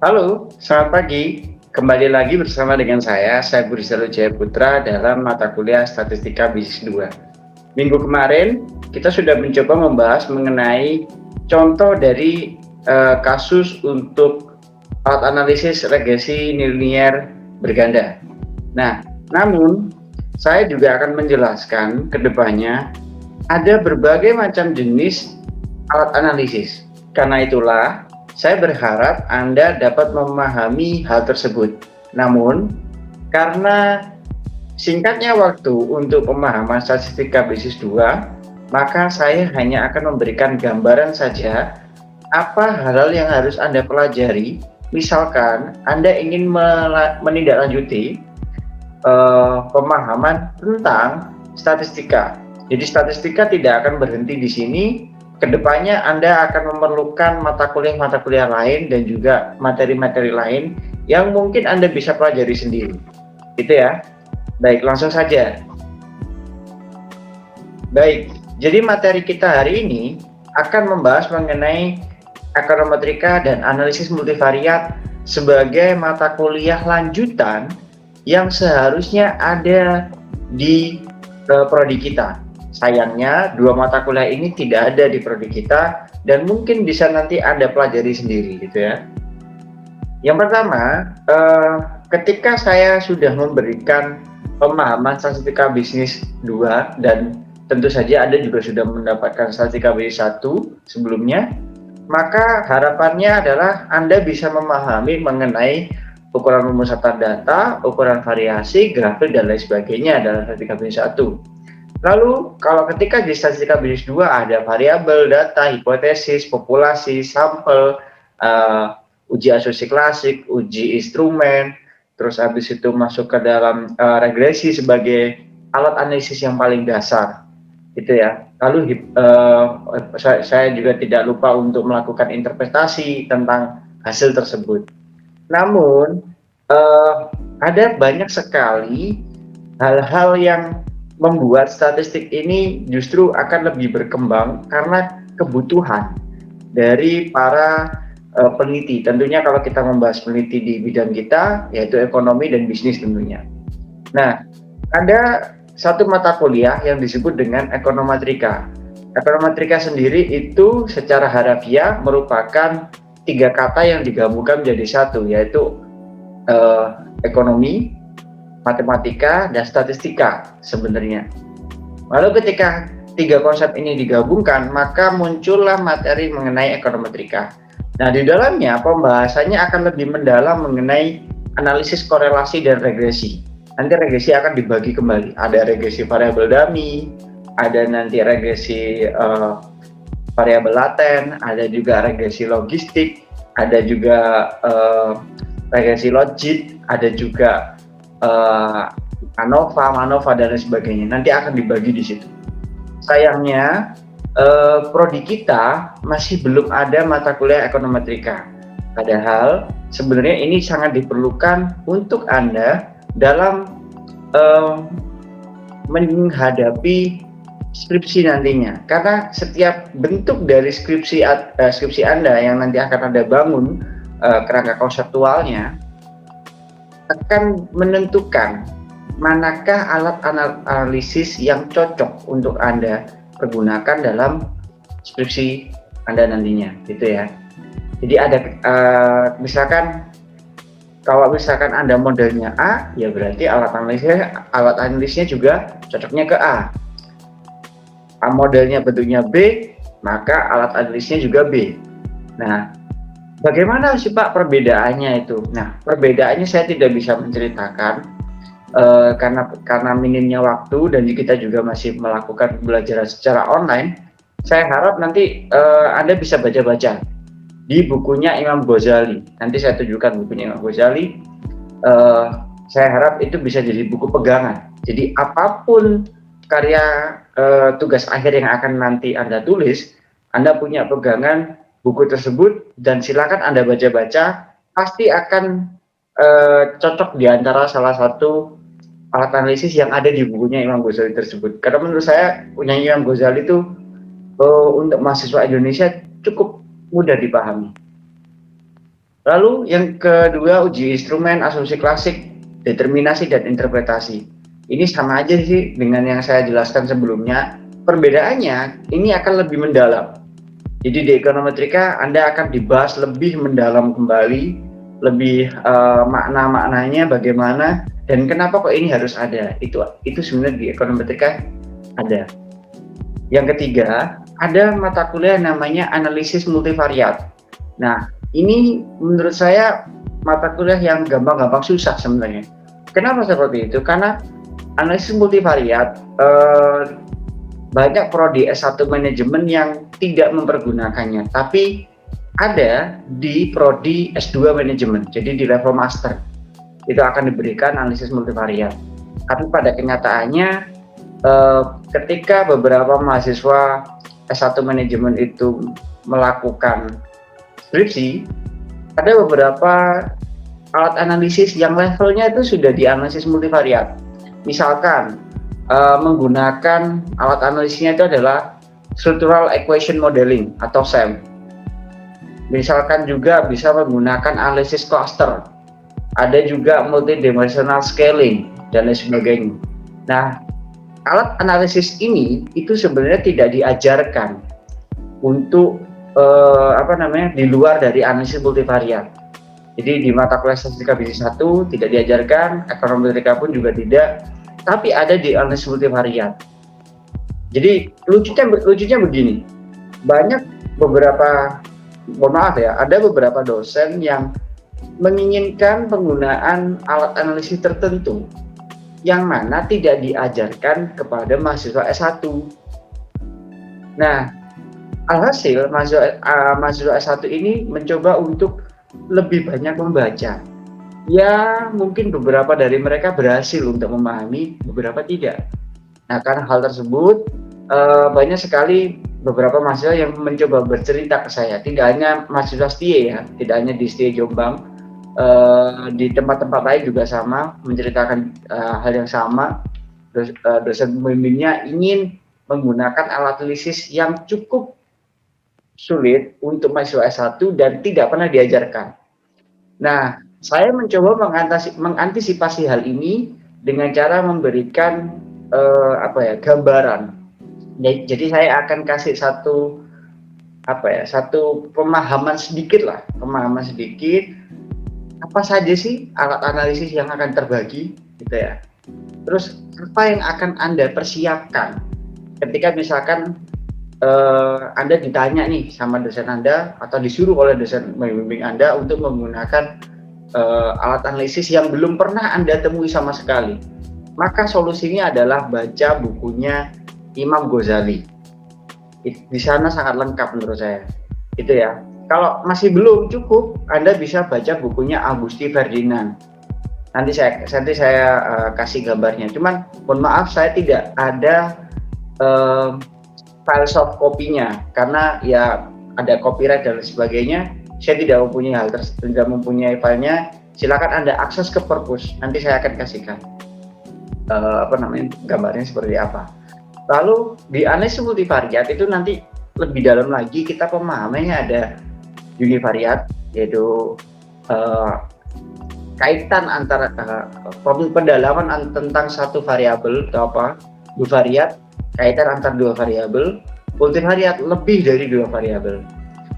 Halo, selamat pagi. Kembali lagi bersama dengan saya Budi Jaya Putra dalam mata kuliah Statistika Bisnis 2. Minggu kemarin, kita sudah mencoba membahas mengenai contoh dari kasus untuk alat analisis regresi nilinier berganda. Nah, namun saya juga akan menjelaskan ke depannya ada berbagai macam jenis alat analisis. Karena itulah, saya berharap Anda dapat memahami hal tersebut. Namun, karena singkatnya waktu untuk pemahaman statistika bisnis 2, maka saya hanya akan memberikan gambaran saja apa hal-hal yang harus Anda pelajari. Misalkan Anda ingin menindaklanjuti pemahaman tentang statistika. Jadi statistika tidak akan berhenti di sini. Kedepannya Anda akan memerlukan mata kuliah lain dan juga materi-materi lain yang mungkin Anda bisa pelajari sendiri. Gitu ya. Baik, langsung saja. Baik, jadi materi kita hari ini akan membahas mengenai ekonometrika dan analisis multivariat sebagai mata kuliah lanjutan yang seharusnya ada di prodi kita. Sayangnya, dua mata kuliah ini tidak ada di prodi kita dan mungkin bisa nanti Anda pelajari sendiri gitu ya. Yang pertama, ketika saya sudah memberikan pemahaman statistika bisnis 2 dan tentu saja Anda juga sudah mendapatkan statistika bisnis 1 sebelumnya, maka harapannya adalah Anda bisa memahami mengenai ukuran pemusatan data, ukuran variasi, grafik, dan lain sebagainya dalam statistika bisnis 1. Lalu, kalau ketika di statistika bisnis 2 ada variabel, data, hipotesis, populasi, sampel, uji asosiasi klasik, uji instrumen, terus habis itu masuk ke dalam regresi sebagai alat analisis yang paling dasar, gitu ya. Lalu saya juga tidak lupa untuk melakukan interpretasi tentang hasil tersebut. Namun, ada banyak sekali hal-hal yang membuat statistik ini justru akan lebih berkembang karena kebutuhan dari para peneliti. Tentunya kalau kita membahas peneliti di bidang kita, yaitu ekonomi dan bisnis tentunya. Nah, ada satu mata kuliah yang disebut dengan ekonometrika. Ekonometrika sendiri itu secara harafiah merupakan tiga kata yang digabungkan menjadi satu, yaitu ekonomi, matematika, dan statistika sebenarnya. Lalu ketika tiga konsep ini digabungkan, maka muncullah materi mengenai ekonometrika. Nah, di dalamnya pembahasannya akan lebih mendalam mengenai analisis korelasi dan regresi. Nanti regresi akan dibagi kembali. Ada regresi variabel dummy, ada nanti regresi variabel laten, ada juga regresi logistik, ada juga regresi logik, ada juga ANOVA, dan lain sebagainya. Nanti akan dibagi di situ. Sayangnya, prodi kita masih belum ada mata kuliah ekonometrika. Padahal sebenarnya ini sangat diperlukan untuk Anda dalam menghadapi skripsi nantinya. Karena setiap bentuk dari skripsi Anda yang nanti akan Anda bangun, kerangka konseptualnya, akan menentukan manakah alat analisis yang cocok untuk Anda pergunakan dalam skripsi Anda nantinya, gitu ya. Jadi ada misalkan kalau misalkan Anda modelnya A, ya berarti alat analisnya juga cocoknya ke A. Modelnya bentuknya B, maka alat analisnya juga B. Nah, bagaimana sih Pak perbedaannya itu? Nah, perbedaannya saya tidak bisa menceritakan karena minimnya waktu dan kita juga masih melakukan pembelajaran secara online. Saya harap nanti Anda bisa baca-baca di bukunya Imam Ghazali. Nanti saya tunjukkan bukunya Imam Ghazali. Saya harap itu bisa jadi buku pegangan. Jadi apapun karya tugas akhir yang akan nanti Anda tulis, Anda punya pegangan buku tersebut dan silakan Anda baca-baca, pasti akan cocok di antara salah satu alat analisis yang ada di bukunya Imam Ghazali tersebut. Karena menurut saya punya Imam Ghazali itu untuk mahasiswa Indonesia cukup mudah dipahami. Lalu yang kedua, uji instrumen, asumsi klasik, determinasi, dan interpretasi. Ini sama aja sih dengan yang saya jelaskan sebelumnya. Perbedaannya, ini akan lebih mendalam. Jadi di ekonometrika Anda akan dibahas lebih mendalam kembali, lebih makna-maknanya bagaimana, dan kenapa kok ini harus ada. Itu sebenarnya di ekonometrika ada. Yang ketiga, ada mata kuliah namanya analisis multivariat. Nah, ini menurut saya mata kuliah yang gampang-gampang susah sebenarnya. Kenapa seperti itu? Karena analisis multivariat banyak prodi S1 manajemen yang tidak mempergunakannya, tapi ada di prodi S2 manajemen. Jadi di level master itu akan diberikan analisis multivariat. Tapi pada kenyataannya ketika beberapa mahasiswa S1 manajemen itu melakukan skripsi, ada beberapa alat analisis yang levelnya itu sudah dianalisis multivariat. Misalkan menggunakan alat analisisnya itu adalah Structural Equation Modeling atau SEM. Misalkan juga bisa menggunakan analisis cluster. Ada juga multidimensional scaling dan lain sebagainya. Nah, alat analisis ini itu sebenarnya tidak diajarkan untuk di luar dari analisis multivariat. Jadi di mata kuliah statistika bisnis 1 tidak diajarkan, ekonometrika pun juga tidak, tapi ada di analisis multivariat. Jadi lucunya begini, banyak beberapa, ada beberapa dosen yang menginginkan penggunaan alat analisis tertentu yang mana tidak diajarkan kepada mahasiswa S1. Nah, alhasil mahasiswa S1 ini mencoba untuk lebih banyak membaca. Ya, mungkin beberapa dari mereka berhasil untuk memahami, beberapa tidak. Nah, karena hal tersebut, banyak sekali beberapa mahasiswa yang mencoba bercerita ke saya. Tidak hanya mahasiswa STIE ya, tidak hanya di STIE Jombang, di tempat-tempat lain juga sama, menceritakan hal yang sama. Dosen pembimbingnya ingin menggunakan alat analisis yang cukup sulit untuk mahasiswa S1 dan tidak pernah diajarkan. Nah, saya mencoba mengantisipasi hal ini dengan cara memberikan gambaran. Jadi saya akan kasih satu pemahaman sedikit apa saja sih alat analisis yang akan terbagi gitu ya. Terus apa yang akan Anda persiapkan ketika misalkan Anda ditanya nih sama dosen Anda atau disuruh oleh dosen membimbing Anda untuk menggunakan alat analisis yang belum pernah Anda temui sama sekali. Maka solusinya adalah baca bukunya Imam Ghazali. Di sana sangat lengkap menurut saya. Itu ya. Kalau masih belum cukup, Anda bisa baca bukunya Agusti Ferdinand. Nanti saya kasih gambarnya. Cuman mohon maaf saya tidak ada file soft copy-nya karena ya ada copyright dan sebagainya. Saya tidak mempunyai filenya. Silakan Anda akses ke perpus. Nanti saya akan kasihkan gambarnya seperti apa. Lalu di analisis multivariat itu nanti lebih dalam lagi kita pemahamannya ada univariat, yaitu kaitan antara pendalaman tentang satu variabel atau bivariat, kaitan antar dua variabel, multivariat lebih dari dua variabel.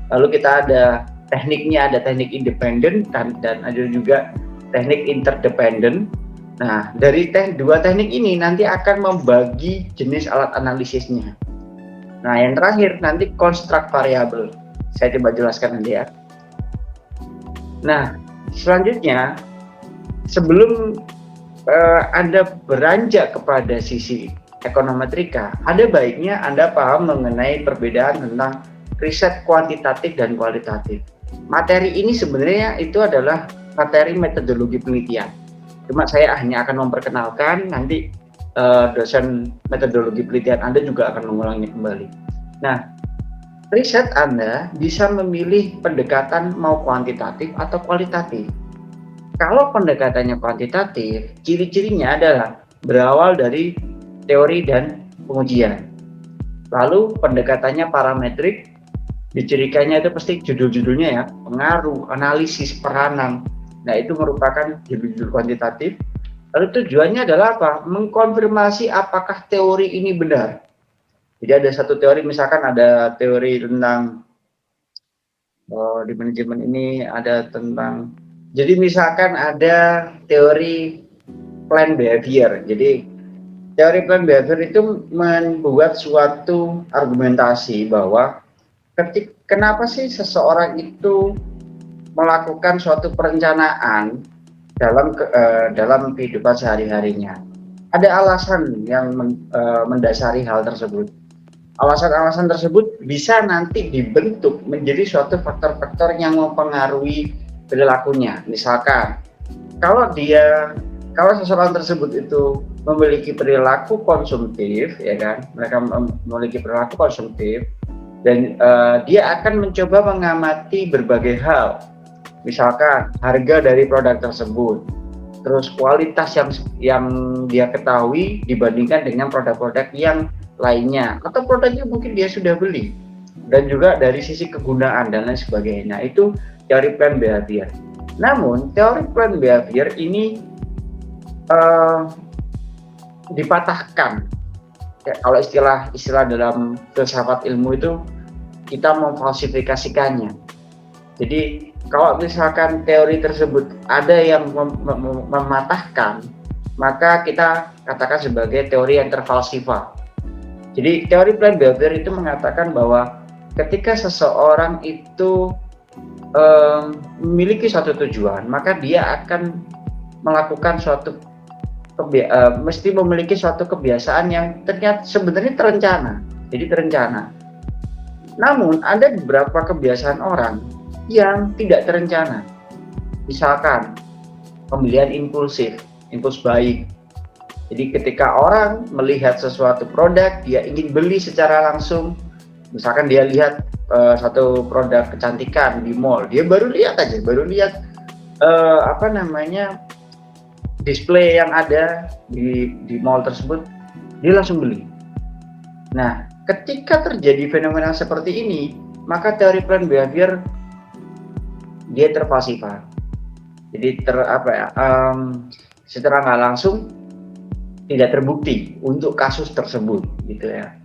Lalu kita ada tekniknya, ada teknik independen dan ada juga teknik interdependen. Nah, dari dua teknik ini nanti akan membagi jenis alat analisisnya. Nah, yang terakhir nanti konstruk variabel. Saya coba jelaskan nanti ya. Nah, selanjutnya sebelum Anda beranjak kepada sisi ekonometrika, ada baiknya Anda paham mengenai perbedaan tentang riset kuantitatif dan kualitatif. Materi ini sebenarnya itu adalah materi metodologi penelitian. Cuma saya hanya akan memperkenalkan, nanti dosen metodologi penelitian Anda juga akan mengulangnya kembali. Nah, riset Anda bisa memilih pendekatan mau kuantitatif atau kualitatif. Kalau pendekatannya kuantitatif, ciri-cirinya adalah berawal dari teori dan pengujian. Lalu pendekatannya parametrik, Di cirikannya itu pasti judul-judulnya ya, pengaruh, analisis, peranan. Nah, itu merupakan judul-judul kuantitatif. Lalu tujuannya adalah apa? Mengkonfirmasi apakah teori ini benar. Jadi ada satu teori, misalkan ada teori tentang di manajemen ini ada tentang, jadi misalkan ada teori plan behavior. Jadi teori plan behavior itu membuat suatu argumentasi bahwa kenapa sih seseorang itu melakukan suatu perencanaan dalam kehidupan sehari-harinya. Ada alasan yang mendasari hal tersebut. Alasan-alasan tersebut bisa nanti dibentuk menjadi suatu faktor-faktor yang mempengaruhi perilakunya. Misalkan, kalau seseorang tersebut itu memiliki perilaku konsumtif, ya kan, mereka memiliki perilaku konsumtif, dan dia akan mencoba mengamati berbagai hal, misalkan harga dari produk tersebut, terus kualitas yang dia ketahui dibandingkan dengan produk-produk yang lainnya, atau produknya mungkin dia sudah beli, dan juga dari sisi kegunaan dan lain sebagainya. Nah, itu teori plan behavior. Namun teori plan behavior ini dipatahkan. Ya, kalau istilah dalam filsafat ilmu itu kita memfalsifikasikannya. Jadi kalau misalkan teori tersebut ada yang mematahkan, maka kita katakan sebagai teori yang terfalsifah. Jadi teori plan behavior itu mengatakan bahwa ketika seseorang itu memiliki suatu tujuan, maka dia akan melakukan mesti memiliki suatu kebiasaan yang ternyata sebenarnya terencana. Jadi terencana. Namun ada beberapa kebiasaan orang yang tidak terencana. Misalkan pembelian impulsif, impuls buying. Jadi ketika orang melihat sesuatu produk, dia ingin beli secara langsung. Misalkan dia lihat satu produk kecantikan di mall, dia baru lihat display yang ada di mall tersebut, dia langsung beli. Nah, ketika terjadi fenomena seperti ini, maka teori plan behavior dia terfalsifah. Jadi secara nggak langsung tidak terbukti untuk kasus tersebut, gitu ya.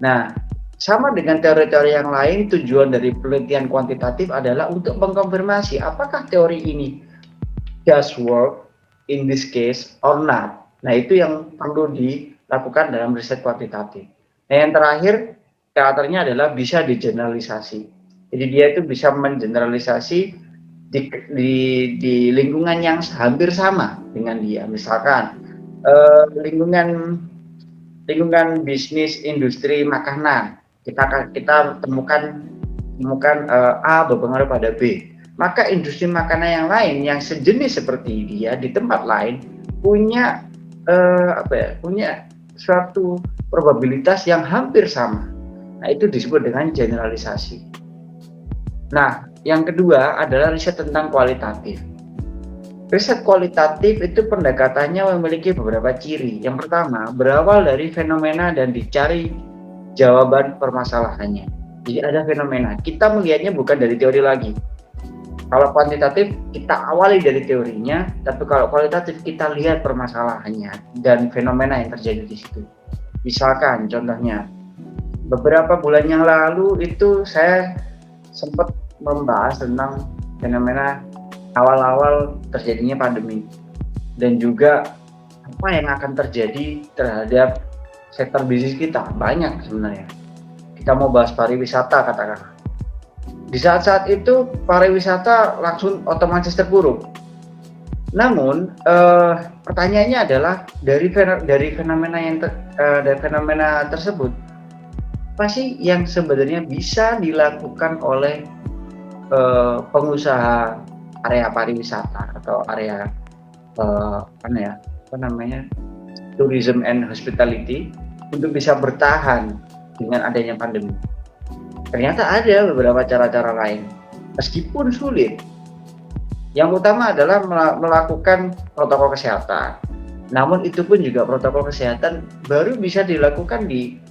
Nah, sama dengan teori-teori yang lain, tujuan dari penelitian kuantitatif adalah untuk mengkonfirmasi apakah teori ini does work in this case or not. Nah, itu yang perlu dilakukan dalam riset kuantitatif. Nah, yang terakhir, karakternya adalah bisa digeneralisasi. Jadi dia itu bisa mengeneralisasi di lingkungan yang hampir sama dengan dia. Misalkan lingkungan bisnis industri makanan, kita temukan A berpengaruh pada B. Maka industri makanan yang lain yang sejenis seperti dia di tempat lain punya punya suatu probabilitas yang hampir sama. Nah, itu disebut dengan generalisasi. Nah, yang kedua adalah riset tentang kualitatif. Riset kualitatif itu pendekatannya memiliki beberapa ciri. Yang pertama, berawal dari fenomena dan dicari jawaban permasalahannya. Jadi ada fenomena, kita melihatnya bukan dari teori lagi. Kalau kuantitatif kita awali dari teorinya, tapi kalau kualitatif kita lihat permasalahannya dan fenomena yang terjadi di situ. Misalkan contohnya, beberapa bulan yang lalu itu saya sempat membahas tentang fenomena awal-awal terjadinya pandemi dan juga apa yang akan terjadi terhadap sektor bisnis kita. Banyak sebenarnya. Kita mau bahas pariwisata katakanlah. Di saat-saat itu pariwisata langsung otomatis terpuruk. Namun pertanyaannya adalah dari fenomena tersebut, apa sih yang sebenarnya bisa dilakukan oleh pengusaha area pariwisata atau area tourism and hospitality untuk bisa bertahan dengan adanya pandemi? Ternyata ada beberapa cara-cara lain, meskipun sulit. Yang utama adalah melakukan protokol kesehatan. Namun itu pun juga protokol kesehatan baru bisa dilakukan di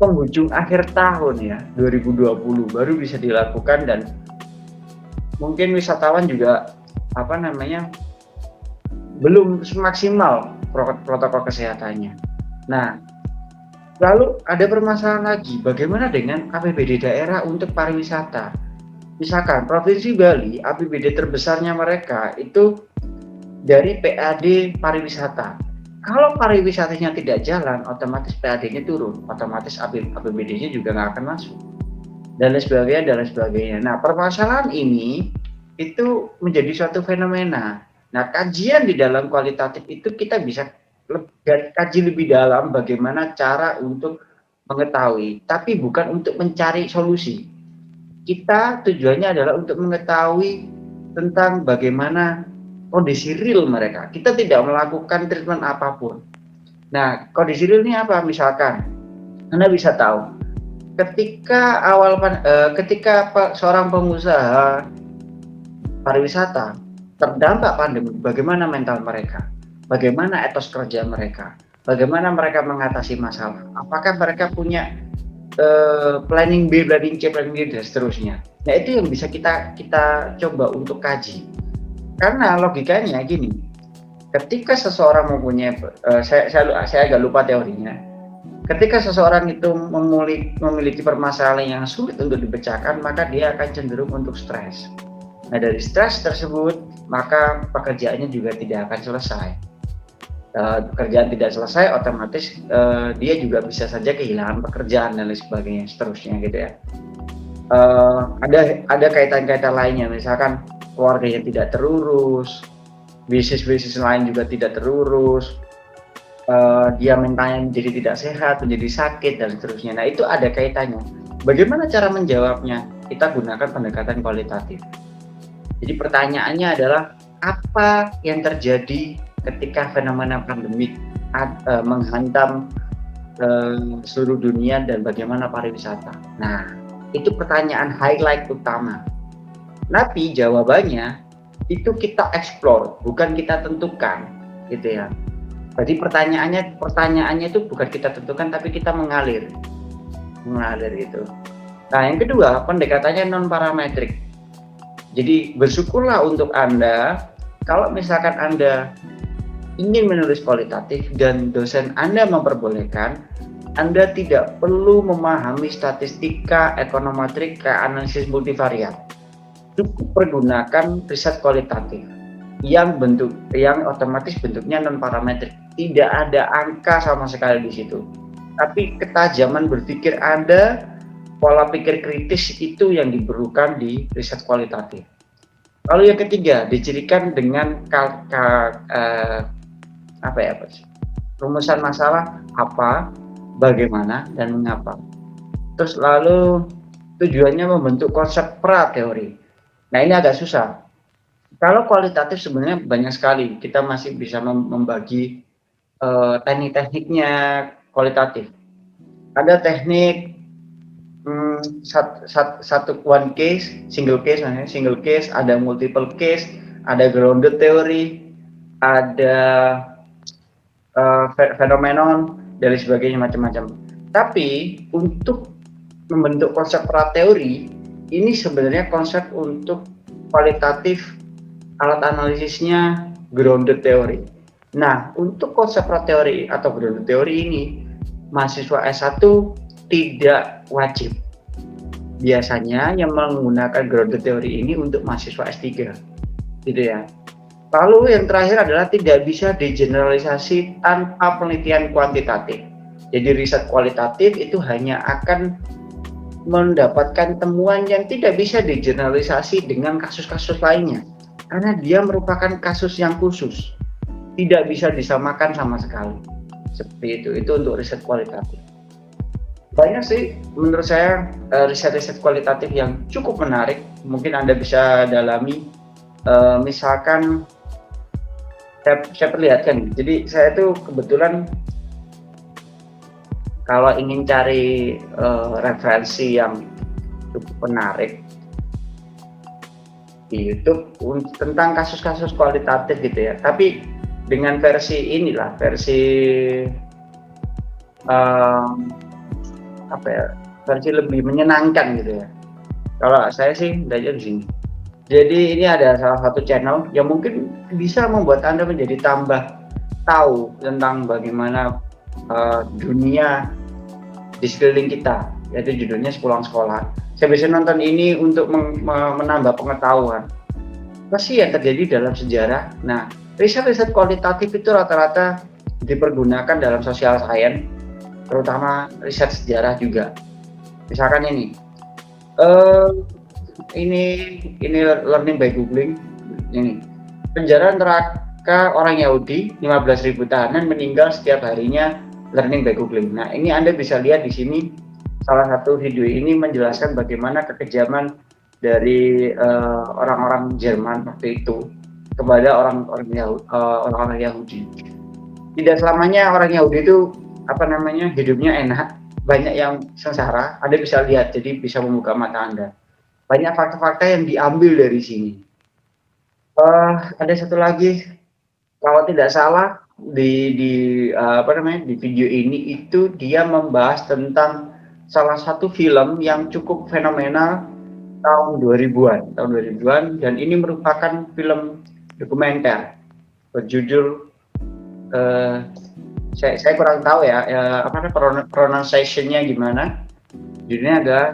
penghujung akhir tahun ya 2020 baru bisa dilakukan, dan mungkin wisatawan juga belum semaksimal protokol kesehatannya. Nah, lalu ada permasalahan lagi, bagaimana dengan APBD daerah untuk pariwisata? Misalkan Provinsi Bali, APBD terbesarnya mereka itu dari PAD pariwisata. Kalau pariwisatanya tidak jalan, otomatis PAD-nya turun, otomatis APBD-nya juga nggak akan masuk, dan lain sebagainya. Nah, permasalahan ini itu menjadi suatu fenomena. Nah, kajian di dalam kualitatif itu kita bisa kaji lebih dalam bagaimana cara untuk mengetahui, tapi bukan untuk mencari solusi. Kita tujuannya adalah untuk mengetahui tentang bagaimana kondisi real mereka. Kita tidak melakukan treatment apapun. Nah, kondisi real ini apa? Misalkan, Anda bisa tahu, ketika seorang pengusaha pariwisata terdampak pandemi, bagaimana mental mereka? Bagaimana etos kerja mereka? Bagaimana mereka mengatasi masalah? Apakah mereka punya planning B, planning C, planning D, dan seterusnya? Nah, itu yang bisa kita coba untuk kaji. Karena logikanya gini, ketika seseorang mempunyai, saya agak lupa teorinya, ketika seseorang itu memiliki permasalahan yang sulit untuk dipecahkan, maka dia akan cenderung untuk stres. Nah, dari stres tersebut, maka pekerjaannya juga tidak akan selesai. Pekerjaan tidak selesai, otomatis dia juga bisa saja kehilangan pekerjaan dan lain sebagainya, seterusnya gitu ya. Ada kaitan-kaitan lainnya, misalkan keluarganya tidak terurus, bisnis lain juga tidak terurus, dia mentalnya menjadi tidak sehat, menjadi sakit, dan seterusnya. Nah, itu ada kaitannya. Bagaimana cara menjawabnya? Kita gunakan pendekatan kualitatif. Jadi pertanyaannya adalah, apa yang terjadi ketika fenomena pandemik menghantam seluruh dunia, dan bagaimana pariwisata? Nah, itu pertanyaan highlight utama. Tapi jawabannya itu kita explore, bukan kita tentukan, gitu ya. Jadi pertanyaannya itu bukan kita tentukan, tapi kita mengalir gitu. Nah, yang kedua, pendekatannya non parametrik. Jadi bersyukurlah untuk Anda kalau misalkan Anda ingin menulis kualitatif dan dosen Anda memperbolehkan, Anda tidak perlu memahami statistika, ekonometrika, analisis multivariat. Cukup pergunakan riset kualitatif yang otomatis bentuknya non parametrik. Tidak ada angka sama sekali di situ. Tapi ketajaman berpikir Anda, pola pikir kritis, itu yang diperlukan di riset kualitatif. Lalu yang ketiga, dicirikan dengan rumusan masalah apa, bagaimana, dan mengapa. Terus lalu tujuannya membentuk konsep pra-teori. Nah, ini agak susah. Kalau kualitatif sebenarnya banyak sekali, kita masih bisa membagi teknik-tekniknya kualitatif. Ada teknik single case, ada multiple case, ada grounded theory, ada phenomenon, dan sebagainya, macam-macam. Tapi untuk membentuk konsep pra-teori, ini sebenarnya konsep untuk kualitatif, alat analisisnya grounded theory. Nah, untuk konsep pra-teori atau grounded theory ini, mahasiswa S1 tidak wajib. Biasanya yang menggunakan grounded theory ini untuk mahasiswa S3, gitu ya. Lalu yang terakhir adalah tidak bisa digeneralisasi tanpa penelitian kuantitatif. Jadi riset kualitatif itu hanya akan mendapatkan temuan yang tidak bisa digeneralisasi dengan kasus-kasus lainnya, karena dia merupakan kasus yang khusus, tidak bisa disamakan sama sekali. Seperti itu untuk riset kualitatif. Banyak sih menurut saya riset-riset kualitatif yang cukup menarik, mungkin Anda bisa dalami. Misalkan saya perlihatkan, jadi saya tuh kebetulan kalau ingin cari referensi yang cukup menarik di YouTube tentang kasus-kasus kualitatif gitu ya, tapi dengan versi apa ya, versi lebih menyenangkan gitu ya. Kalau saya sih belajar di sini. Jadi ini ada salah satu channel yang mungkin bisa membuat Anda menjadi tambah tahu tentang bagaimana dunia di sekeliling kita, yaitu judulnya Sepulang Sekolah. Saya bisa nonton ini untuk menambah pengetahuan. Apa sih yang terjadi dalam sejarah? Nah, riset-riset kualitatif itu rata-rata dipergunakan dalam social science, terutama riset sejarah juga. Misalkan ini learning by googling. Ini penjara neraka orang Yahudi 15.000 tahanan meninggal setiap harinya, learning by googling. Nah, ini Anda bisa lihat di sini salah satu video ini menjelaskan bagaimana kekejaman dari orang-orang Jerman waktu itu kepada orang-orang Yahudi. Tidak selamanya orang Yahudi itu hidupnya enak, banyak yang sengsara. Anda bisa lihat, jadi bisa membuka mata Anda. Banyak fakta-fakta yang diambil dari sini. Ada satu lagi, kalau tidak salah di video ini itu dia membahas tentang salah satu film yang cukup fenomenal tahun 2000-an, dan ini merupakan film dokumenter berjudul saya kurang tahu ya, pronunciation-nya gimana. Judulnya adalah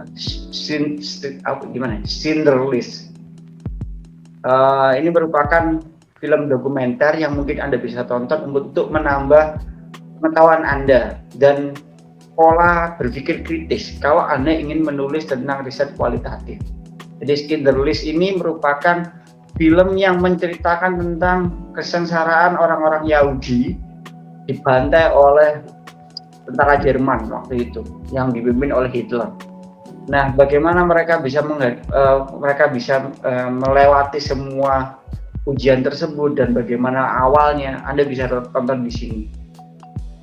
Schindler's List. Ini merupakan film dokumenter yang mungkin Anda bisa tonton untuk menambah pengetahuan Anda dan pola berpikir kritis kalau Anda ingin menulis tentang riset kualitatif. Jadi Schindler's List ini merupakan film yang menceritakan tentang kesengsaraan orang-orang Yahudi dibantai oleh tentara Jerman waktu itu yang dipimpin oleh Hitler. Nah, bagaimana mereka bisa melewati semua ujian tersebut dan bagaimana awalnya, Anda bisa tonton di sini.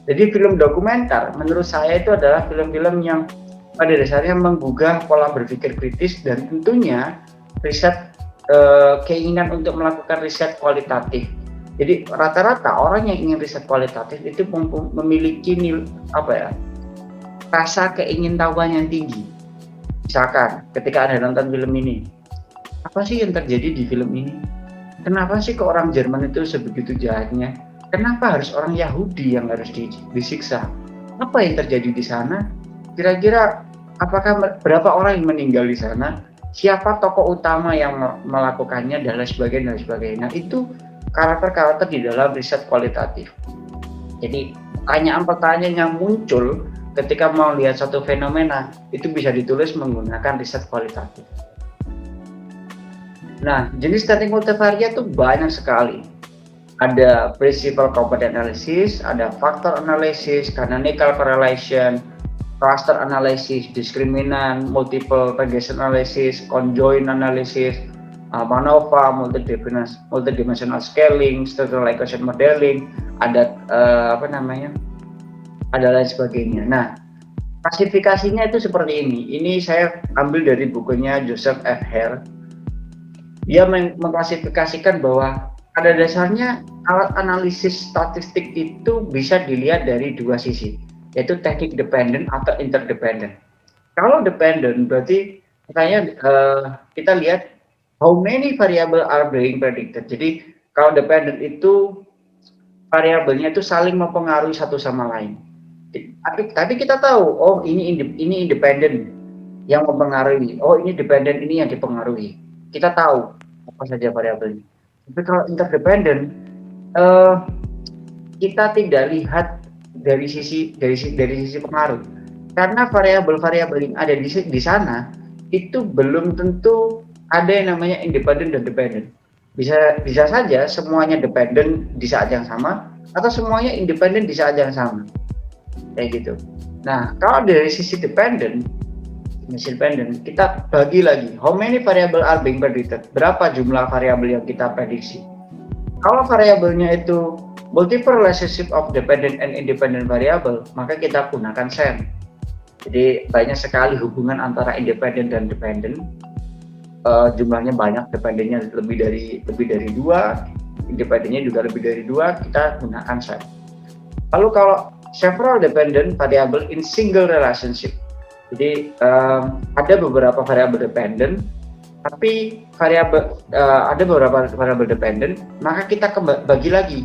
Jadi film dokumenter menurut saya itu adalah film-film yang pada dasarnya menggugah pola berpikir kritis dan tentunya keinginan untuk melakukan riset kualitatif. Jadi rata-rata orang yang ingin riset kualitatif itu memiliki rasa keingintahuan yang tinggi. Misalkan ketika Anda nonton film ini, apa sih yang terjadi di film ini? Kenapa sih ke orang Jerman itu sebegitu jahatnya? Kenapa harus orang Yahudi yang harus disiksa? Apa yang terjadi di sana? Kira-kira apakah berapa orang yang meninggal di sana? Siapa tokoh utama yang melakukannya dan lain sebagainya. Nah, itu karakter-karakter di dalam riset kualitatif. Jadi pertanyaan-pertanyaan yang muncul ketika mau lihat satu fenomena itu bisa ditulis menggunakan riset kualitatif. Nah, jenis statistik multivariat itu banyak sekali. Ada principal component analysis, ada factor analysis, canonical correlation, cluster analysis, diskriminan, multiple regression analysis, conjoint analysis, MANOVA, multidimensional scaling, structural equation modeling, ada ada lain sebagainya. Nah, klasifikasinya itu seperti ini. Ini saya ambil dari bukunya Joseph F. Hare. Dia mengklasifikasikan bahwa pada dasarnya alat analisis statistik itu bisa dilihat dari dua sisi, yaitu teknik dependent atau interdependent. Kalau dependent berarti kita lihat how many variable are being predicted. Jadi kalau dependent itu variabelnya itu saling mempengaruhi satu sama lain. Tapi kita tahu, oh ini independen yang mempengaruhi, oh ini dependent ini yang dipengaruhi. Kita tahu apa saja variabelnya. Tapi kalau interdependent, kita tidak lihat dari sisi pengaruh, karena variabel-variabel yang ada di sana itu belum tentu ada yang namanya independen dan dependent. Bisa saja semuanya dependent di saat yang sama atau semuanya independen di saat yang sama, kayak gitu. Nah, kalau dari sisi dependent, kita bagi lagi, how many variable are being predicted, berapa jumlah variabel yang kita prediksi. Kalau variabelnya itu multiple relationship of dependent and independent variable, maka kita gunakan SEM. Jadi banyak sekali hubungan antara independent dan dependent. Jumlahnya banyak, dependennya lebih dari 2, independennya juga lebih dari 2, kita gunakan SEM. Lalu kalau several dependent variable in single relationship, Jadi ada beberapa variabel dependen, tapi ada beberapa variabel dependen, maka kita bagi lagi.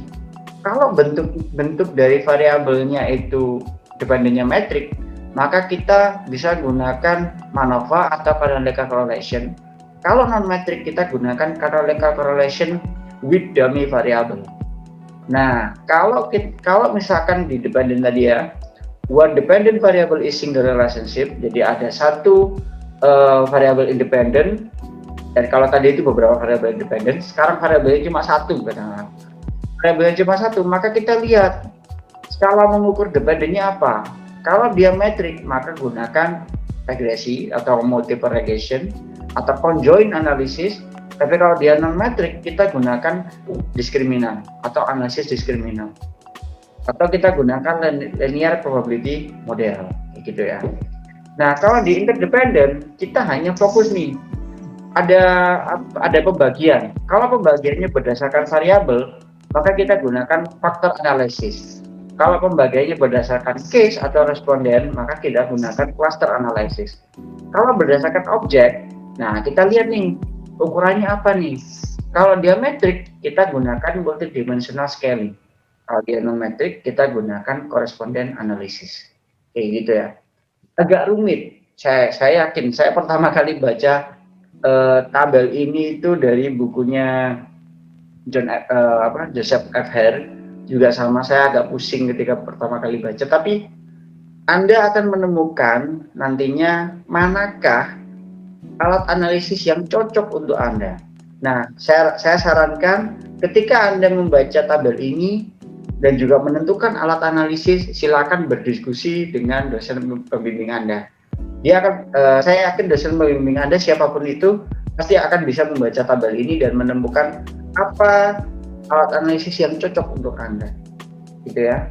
Kalau bentuk dari variabelnya itu dependennya metrik, maka kita bisa gunakan MANOVA atau canonical correlation. Kalau non metrik kita gunakan canonical correlation with dummy variable. Nah, kalau misalkan di dependent tadi ya, one dependent variable is single relationship, jadi ada satu variabel independen, dan kalau tadi itu beberapa variabel independen, sekarang variabelnya cuma satu, variabelnya cuma satu, maka kita lihat skala mengukur dependennya apa. Kalau dia metrik, maka gunakan regresi atau multiple regression atau conjoint analysis. Tapi kalau dia non metrik, kita gunakan diskriminan atau analisis diskriminan. Atau kita gunakan linear probability model, gitu ya. Nah, kalau di interdependent, kita hanya fokus nih. Ada pembagian. Kalau pembagiannya berdasarkan variabel, maka kita gunakan faktor analisis. Kalau pembagiannya berdasarkan case atau responden, maka kita gunakan cluster analysis. Kalau berdasarkan objek, nah kita lihat nih, ukurannya apa nih? Kalau dia metrik, kita gunakan multidimensional scaling. Kalau dia non metrik, kita gunakan correspondent analysis. Kayak gitu ya. Agak rumit. Saya yakin, saya pertama kali baca tabel ini itu dari bukunya Joseph F. Hare, juga sama, saya agak pusing ketika pertama kali baca, tapi Anda akan menemukan nantinya manakah alat analisis yang cocok untuk Anda. Nah, saya sarankan ketika Anda membaca tabel ini dan juga menentukan alat analisis, silakan berdiskusi dengan dosen pembimbing Anda. Saya yakin dosen pembimbing Anda siapapun itu pasti akan bisa membaca tabel ini dan menemukan apa alat analisis yang cocok untuk Anda, gitu ya.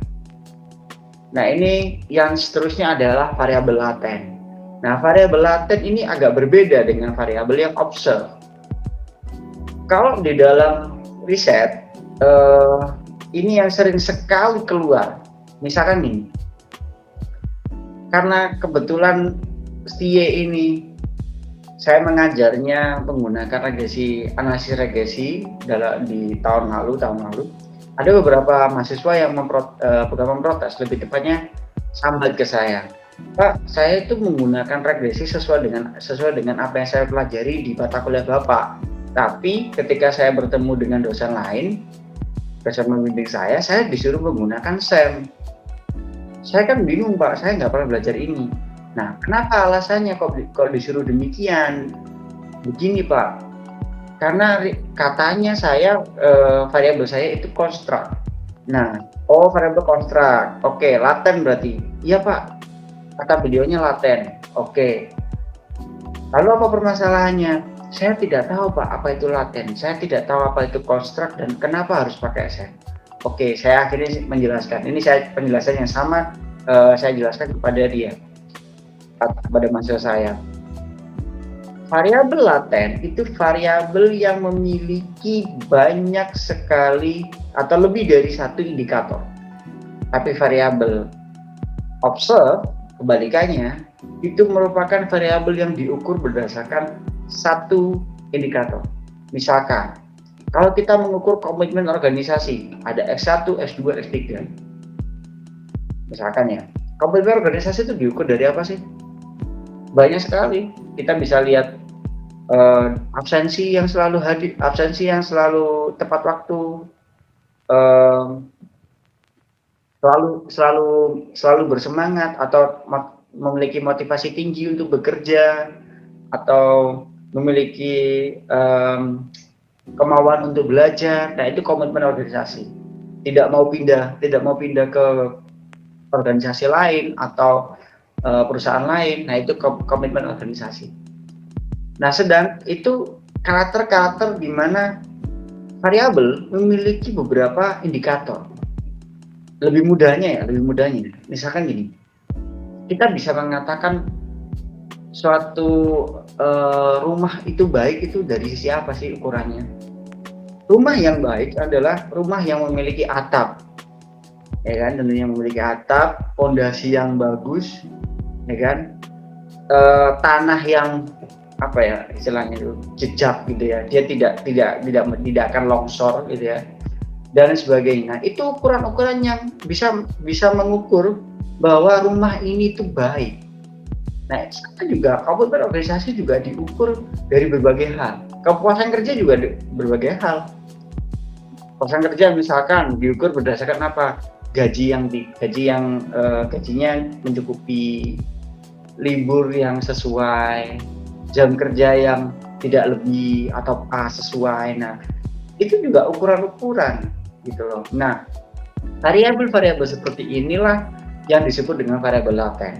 Nah, ini yang seterusnya adalah variabel laten. Nah, variabel laten ini agak berbeda dengan variabel yang observe. Kalau di dalam riset, ini yang sering sekali keluar. Misalkan nih, karena kebetulan STIE ini saya mengajarnya menggunakan analisis regresi di tahun lalu. Ada beberapa mahasiswa yang bukan memprotes, lebih tepatnya sambat ke saya. Pak, saya itu menggunakan regresi sesuai dengan apa yang saya pelajari di mata kuliah Bapak. Tapi ketika saya bertemu dengan dosen lain, dosen membimbing saya disuruh menggunakan SEM. Saya kan bingung, Pak, saya nggak pernah belajar ini. Nah, kenapa alasannya kok disuruh demikian? Begini, Pak, karena katanya variabel saya itu construct. Nah, variabel construct, oke, laten berarti. Iya, Pak, kata beliaunya laten. Oke. Lalu apa permasalahannya? Saya tidak tahu, Pak, apa itu laten. Saya tidak tahu apa itu construct dan kenapa harus pakai SEM. Oke, saya akhirnya menjelaskan. Ini penjelasan yang sama saya jelaskan kepada dia, kepada mahasiswa saya. Variabel laten itu variabel yang memiliki banyak sekali atau lebih dari satu indikator. Tapi variabel observe, kebalikannya, itu merupakan variabel yang diukur berdasarkan satu indikator. Misalkan, kalau kita mengukur komitmen organisasi, ada X1, S2, S3. Misalkan ya, komitmen organisasi itu diukur dari apa sih? Banyak sekali. Kita bisa lihat absensi yang selalu hadir, absensi yang selalu tepat waktu, selalu bersemangat atau memiliki motivasi tinggi untuk bekerja, atau memiliki kemauan untuk belajar. Nah, itu komitmen organisasi. Tidak mau pindah ke organisasi lain atau perusahaan lain. Nah, itu komitmen organisasi. Nah, sedang itu karakter-karakter di mana variabel memiliki beberapa indikator. Lebih mudahnya, misalkan gini, kita bisa mengatakan suatu rumah itu baik itu dari sisi apa sih ukurannya? Rumah yang baik adalah rumah yang memiliki atap, ya kan, tentunya memiliki atap, fondasi yang bagus, ya kan, tanah yang apa ya istilahnya itu jejak gitu ya, dia tidak akan longsor gitu ya dan sebagainya. Nah, itu ukuran-ukuran yang bisa mengukur bahwa rumah ini tuh baik. Nah, sama juga kamu berorganisasi juga diukur dari berbagai hal. Kepuasan kerja juga berbagai hal. Kepuasan kerja misalkan diukur berdasarkan apa? Gajinya mencukupi, libur yang sesuai, jam kerja yang tidak lebih atau sesuai. Nah, itu juga ukuran-ukuran gitu loh. Nah, variabel-variabel seperti inilah yang disebut dengan variabel laten.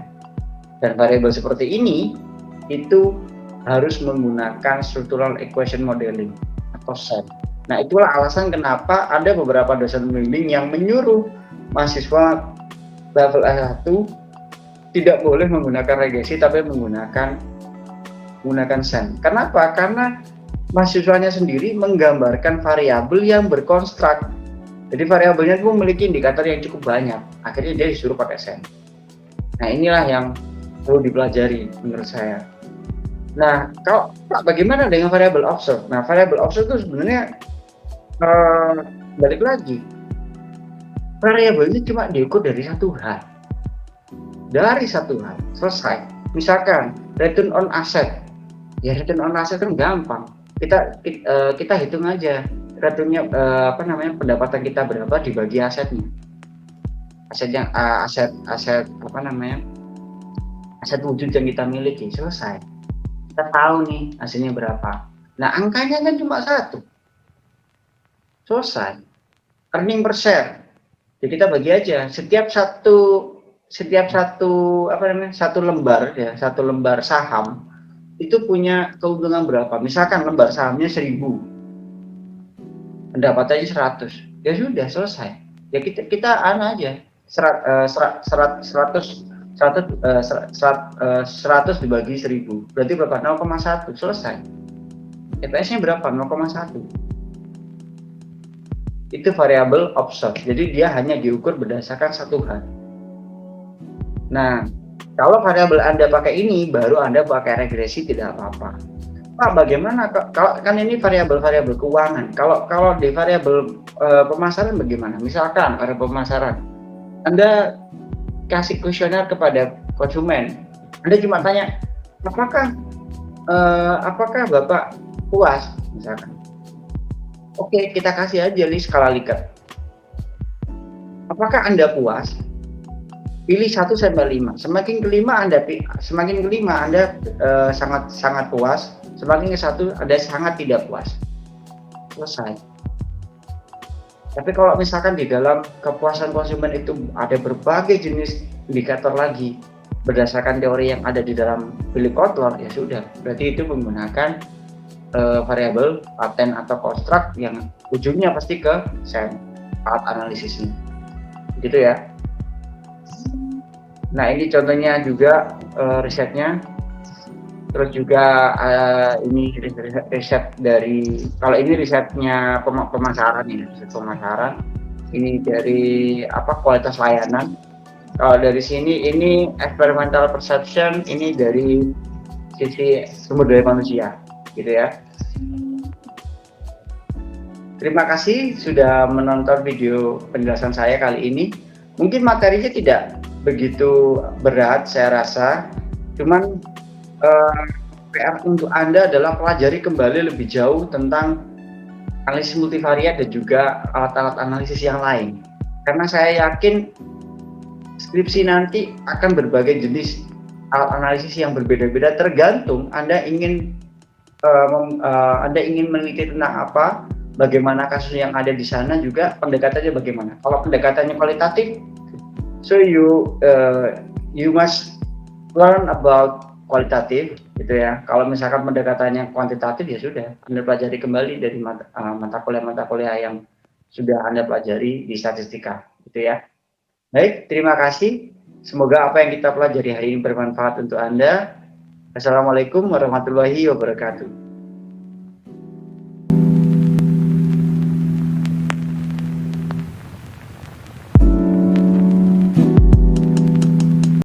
Dan variabel seperti ini itu harus menggunakan structural equation modeling atau SEM. Nah, itulah alasan kenapa ada beberapa dosen pembimbing yang menyuruh mahasiswa level S1 tidak boleh menggunakan regresi tapi menggunakan SEM. Kenapa? Karena mahasiswanya sendiri menggambarkan variabel yang berkonstruk. Jadi variabelnya itu memiliki indikator yang cukup banyak. Akhirnya dia disuruh pakai SEM. Nah, inilah yang perlu dipelajari menurut saya. Nah, kalau Pak, bagaimana dengan variabel observe? Nah, variabel observe itu sebenarnya balik lagi, variabelnya cuma diukur dari satu hal. Dari satu hal, selesai. Misalkan return on asset, ya return on asset kan gampang. Kita hitung aja returnnya pendapatan kita berapa dibagi asetnya. Aset wujud yang kita miliki, selesai. Kita tahu nih hasilnya berapa. Nah, angkanya kan cuma satu. Selesai. Earning per share. Jadi kita bagi aja setiap satu lembar saham itu punya keuntungan berapa. Misalkan lembar sahamnya 1000, pendapatannya 100. Ya sudah, selesai. Ya kita aja 100 dibagi 1000 berarti berapa? 0,1, selesai. EPS-nya berapa? 0,1. Itu variabel observe. Jadi dia hanya diukur berdasarkan satu hal. Nah, kalau variabel Anda pakai ini, baru Anda pakai regresi, tidak apa-apa. Pak, bagaimana kalau kan ini variabel-variabel keuangan. Kalau di variabel pemasaran bagaimana? Misalkan pada pemasaran, Anda kasih kuesioner kepada konsumen, Anda cuma tanya, apakah Bapak puas, misalkan. Oke, kita kasih aja list skala Likert. Apakah Anda puas? Pilih 1 sampai 5. Semakin kelima Anda sangat puas, semakin ke 1 Anda sangat tidak puas. Selesai. Tapi kalau misalkan di dalam kepuasan konsumen itu ada berbagai jenis indikator lagi berdasarkan teori yang ada di dalam Philip Kotler, ya sudah, berarti itu menggunakan variabel laten atau konstruk yang ujungnya pasti ke SEM, alat analisisnya, gitu ya. Nah, ini contohnya juga risetnya. Terus juga ini riset dari, kalau ini risetnya pemasaran ya, riset pemasaran. Ini dari kualitas layanan. Kalau dari sini ini experimental perception, ini dari sisi sumber daya manusia, gitu ya. Terima kasih sudah menonton video penjelasan saya kali ini. Mungkin materinya tidak begitu berat saya rasa, cuman PR untuk Anda adalah pelajari kembali lebih jauh tentang analisis multivariat dan juga alat-alat analisis yang lain. Karena saya yakin skripsi nanti akan berbagai jenis alat analisis yang berbeda-beda tergantung Anda ingin meneliti tentang apa, bagaimana kasus yang ada di sana, juga pendekatannya bagaimana. Kalau pendekatannya kualitatif, so you must learn about kualitatif, gitu ya. Kalau misalkan pendekatannya kuantitatif, ya sudah, Anda pelajari kembali dari mata kuliah yang sudah Anda pelajari di statistika, gitu ya. Baik, terima kasih. Semoga apa yang kita pelajari hari ini bermanfaat untuk Anda. Assalamualaikum warahmatullahi wabarakatuh.